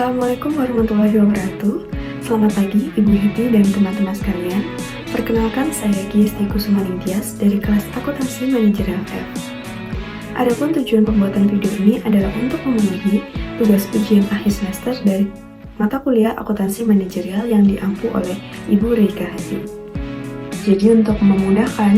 Assalamualaikum warahmatullahi wabarakatuh. Selamat pagi Ibu Hiti dan teman-teman sekalian. Perkenalkan, saya Giesti Kusuma Ningtyas dari kelas Akuntansi Manajerial F. Adapun tujuan pembuatan video ini adalah untuk memenuhi tugas ujian akhir semester dari mata kuliah Akuntansi Manajerial yang diampu oleh Ibu Reika Hadi. Jadi untuk memudahkan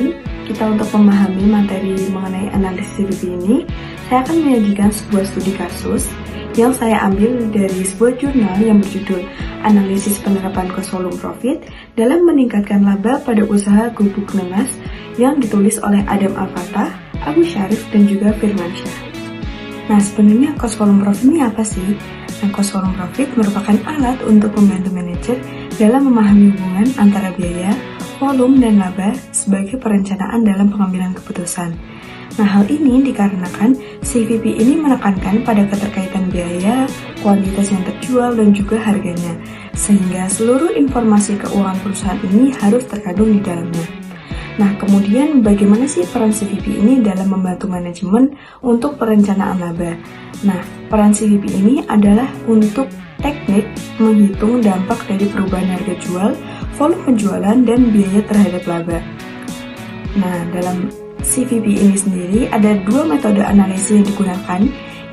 kita untuk memahami materi mengenai analisis CVP ini, saya akan menyajikan sebuah studi kasus yang saya ambil dari sebuah jurnal yang berjudul Analisis Penerapan Cost Volume Profit dalam Meningkatkan Laba pada Usaha Gubuk Nenas yang ditulis oleh Adam Al-Fatah, Abu Syarif, dan juga Firmansyah. Nah, sebenarnya Cost Volume Profit ini apa sih? Nah, Cost Volume Profit merupakan alat untuk membantu manajer dalam memahami hubungan antara biaya, volume, dan laba sebagai perencanaan dalam pengambilan keputusan. Nah, hal ini dikarenakan CVP ini menekankan pada keterkaitan biaya, kuantitas yang terjual, dan juga harganya, sehingga seluruh informasi keuangan perusahaan ini harus terkandung di dalamnya. Nah, kemudian bagaimana sih peran CVP ini dalam membantu manajemen untuk perencanaan laba? Nah, peran CVP ini adalah untuk teknik menghitung dampak dari perubahan harga jual, volume penjualan, dan biaya terhadap laba. Nah, dalam CVP ini sendiri ada dua metode analisis yang digunakan.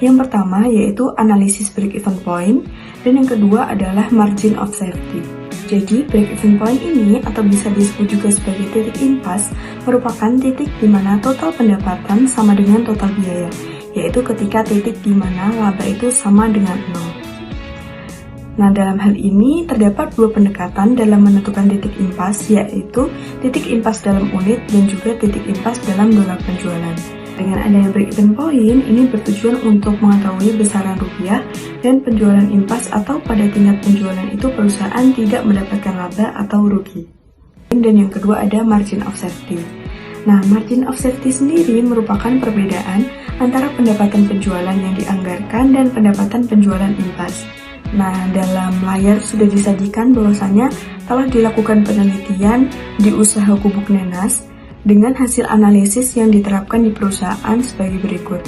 Yang pertama yaitu analisis break-even point, dan yang kedua adalah margin of safety. Jadi break-even point ini atau bisa disebut juga sebagai titik impas merupakan titik di mana total pendapatan sama dengan total biaya, yaitu ketika titik di mana laba itu sama dengan 0. Nah, dalam hal ini terdapat dua pendekatan dalam menentukan titik impas, yaitu titik impas dalam unit dan juga titik impas dalam dolar penjualan. Dengan adanya break-even point, ini bertujuan untuk mengetahui besaran rupiah dan penjualan impas atau pada tingkat penjualan itu perusahaan tidak mendapatkan laba atau rugi. Dan yang kedua ada margin of safety. Nah, margin of safety sendiri merupakan perbedaan antara pendapatan penjualan yang dianggarkan dan pendapatan penjualan impas. Nah, dalam layar sudah disajikan bahwasanya telah dilakukan penelitian di usaha Gubuk Nenas dengan hasil analisis yang diterapkan di perusahaan sebagai berikut.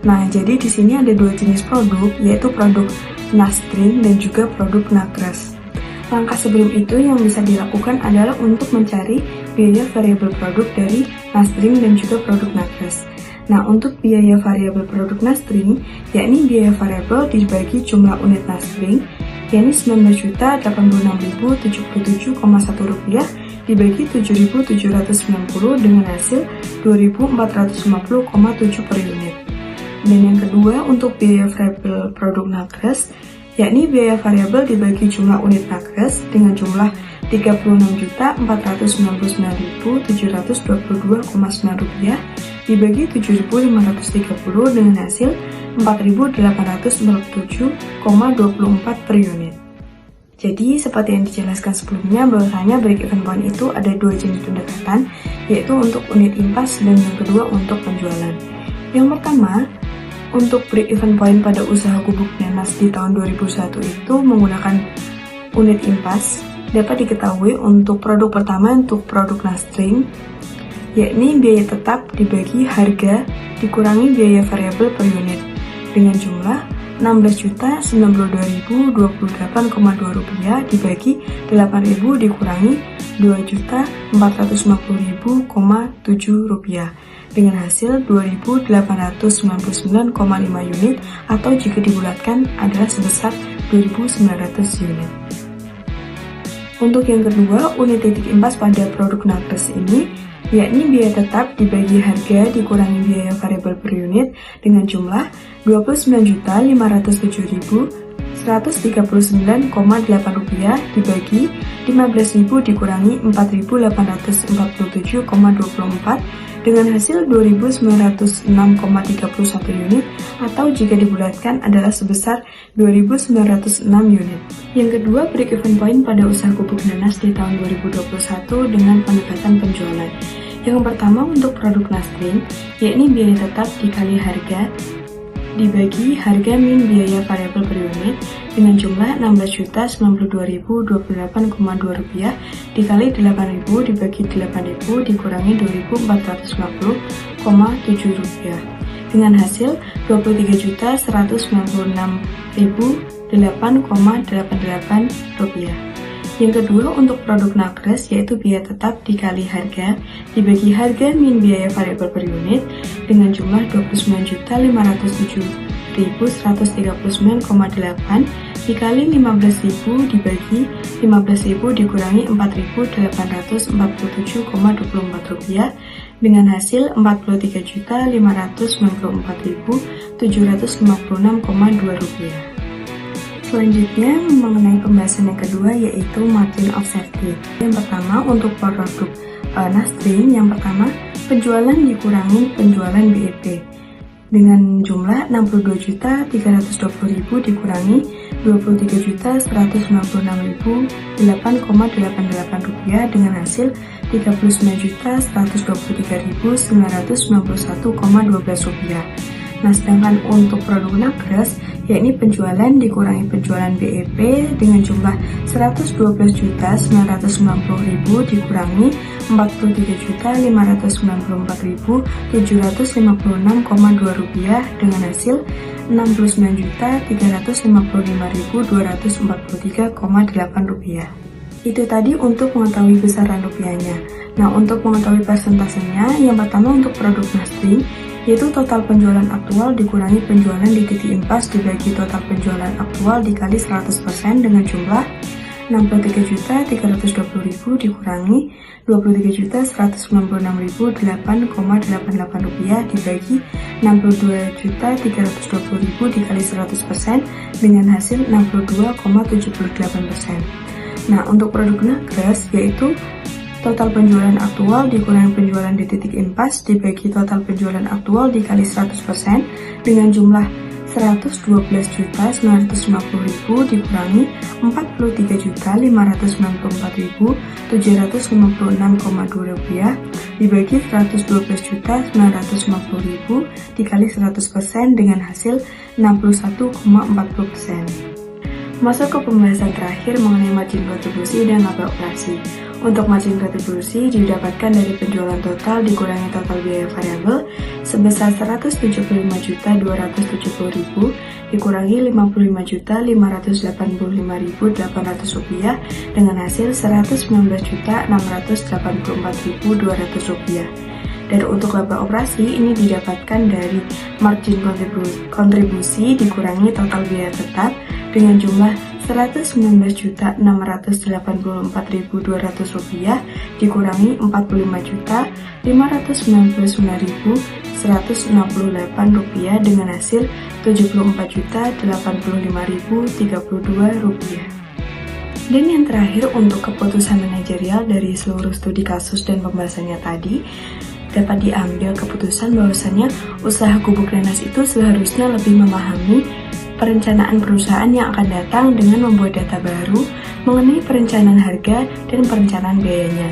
Nah, jadi di sini ada dua jenis produk, yaitu produk Nastring dan juga produk Nakres. Langkah sebelum itu yang bisa dilakukan adalah untuk mencari biaya variabel produk dari Nastring dan juga produk Nakres. Nah, untuk biaya variabel produk Nastring, yakni biaya variabel dibagi jumlah unit Nastring, yakni 19.086.077,1 rupiah dibagi 7.790 dengan hasil 2.450,7 per unit. Dan yang kedua, untuk biaya variabel produk Nakres, yakni biaya variabel dibagi jumlah unit Nakres dengan jumlah 36.499.722,9 rupiah dibagi 7.530 dengan hasil 4.847,24 per unit. Jadi seperti yang dijelaskan sebelumnya bahwasanya break-even point itu ada dua jenis pendekatan, yaitu untuk unit impas dan yang kedua untuk penjualan. Yang pertama, untuk break-even point pada usaha Gubuk Nenas di tahun 2001 itu menggunakan unit impas. Dapat diketahui untuk produk pertama untuk produk Nastring, yakni biaya tetap dibagi harga dikurangi biaya variabel per unit dengan jumlah 16.092.028,2 rupiah dibagi 8.000 dikurangi 2.450.000,7 rupiah dengan hasil 2.899,5 unit atau jika dibulatkan adalah sebesar 2.900 unit. Untuk yang kedua, unit titik impas pada produk Nakres ini yakni biaya tetap dibagi harga dikurangi biaya variabel per unit dengan jumlah 29.507.139,8 rupiah dibagi 15.000 dikurangi 4.847,24 dengan hasil 2.906,31 unit atau jika dibulatkan adalah sebesar 2.906 unit. Yang kedua, break-even point pada usaha Gubuk Nenas di tahun 2021 dengan pendekatan penjualan. Yang pertama untuk produk Nastring, yakni biaya tetap dikali harga dibagi harga min biaya variabel per unit dengan jumlah 16.092.028,2 rupiah dikali 8.000 dibagi 8.000 dikurangi 2.450,7 rupiah dengan hasil 23.196.800 Rp8,88. Yang kedua untuk produk nakres yaitu biaya tetap dikali harga dibagi harga min biaya variabel per unit dengan jumlah 29.507.139,8 dikali 15.000 dibagi 15.000 dikurangi 4.847,24 dengan hasil 43.594.756,2 Selanjutnya mengenai pembahasan yang kedua yaitu margin of safety. Yang pertama untuk produk Nastream, yang pertama penjualan dikurangi penjualan BEP dengan jumlah 62.320.000 dikurangi 23.196.008,88 rupiah dengan hasil 39.123.991,12 rupiah. Nah, sedangkan untuk produk nakres, yakni penjualan dikurangi penjualan BEP dengan jumlah 112.990.000 dikurangi 43.594.756,2 rupiah dengan hasil 69.355.243,8 rupiah. Itu tadi untuk mengetahui besaran rupiahnya. Nah, untuk mengetahui persentasenya, yang pertama untuk produk Nastream, yaitu total penjualan aktual dikurangi penjualan di titik impas dibagi total penjualan aktual dikali 100% dengan jumlah 63.320.000 dikurangi 23.196.008,88 rupiah dibagi 62.320.000 dikali 100% dengan hasil 62,78%. Nah, untuk produk nakres yaitu total penjualan aktual dikurangi penjualan di titik impas dibagi total penjualan aktual dikali 100% dengan jumlah 112.950.000 dikurangi 43.594.756,2 rupiah dibagi 112.950.000 dikali 100% dengan hasil 61,40%. Masuk ke pembahasan terakhir mengenai margin kontribusi dan laba operasi. Untuk margin kontribusi didapatkan dari penjualan total dikurangi total biaya variabel sebesar 175.270.000 dikurangi 55.585.800 rupiah dengan hasil 119.684.200 rupiah. Dan untuk laba operasi ini didapatkan dari margin kontribusi dikurangi total biaya tetap dengan jumlah 119.684.200 rupiah dikurangi 45.599.168 rupiah dengan hasil 74.085.032 rupiah. Dan yang terakhir untuk keputusan manajerial dari seluruh studi kasus dan pembahasannya tadi, dapat diambil keputusan bahwasannya usaha Gubuk Nanas itu seharusnya lebih memahami perencanaan perusahaan yang akan datang dengan membuat data baru mengenai perencanaan harga dan perencanaan biayanya.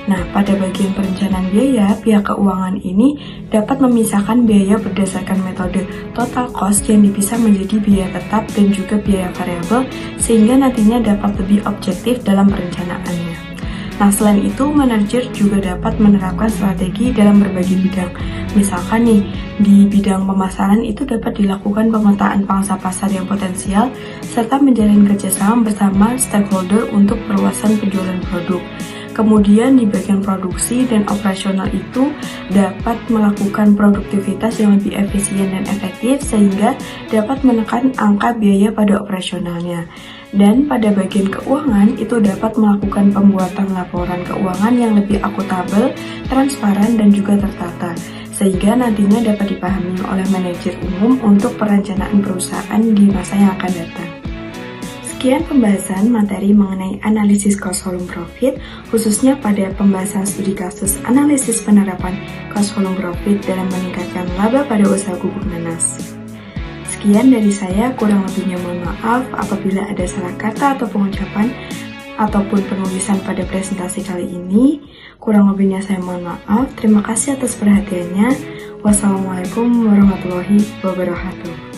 Nah, pada bagian perencanaan biaya, pihak keuangan ini dapat memisahkan biaya berdasarkan metode total cost yang dipisah menjadi biaya tetap dan juga biaya variabel sehingga nantinya dapat lebih objektif dalam perencanaannya. Nah, selain itu, manajer juga dapat menerapkan strategi dalam berbagai bidang. Misalkan nih, di bidang pemasaran itu dapat dilakukan pemetaan pangsa pasar yang potensial, serta menjalin kerjasama bersama stakeholder untuk perluasan penjualan produk. Kemudian di bagian produksi dan operasional itu dapat melakukan produktivitas yang lebih efisien dan efektif sehingga dapat menekan angka biaya pada operasionalnya. Dan pada bagian keuangan itu dapat melakukan pembuatan laporan keuangan yang lebih akuntabel, transparan, dan juga tertata sehingga nantinya dapat dipahami oleh manajer umum untuk perencanaan perusahaan di masa yang akan datang. Sekian pembahasan materi mengenai analisis cost volume profit, khususnya pada pembahasan studi kasus analisis penerapan cost volume profit dalam meningkatkan laba pada usaha Gubuk Nanas. Sekian dari saya, kurang lebihnya mohon maaf apabila ada salah kata atau pengucapan ataupun penulisan pada presentasi kali ini. Kurang lebihnya saya mohon maaf. Terima kasih atas perhatiannya. Wassalamualaikum warahmatullahi wabarakatuh.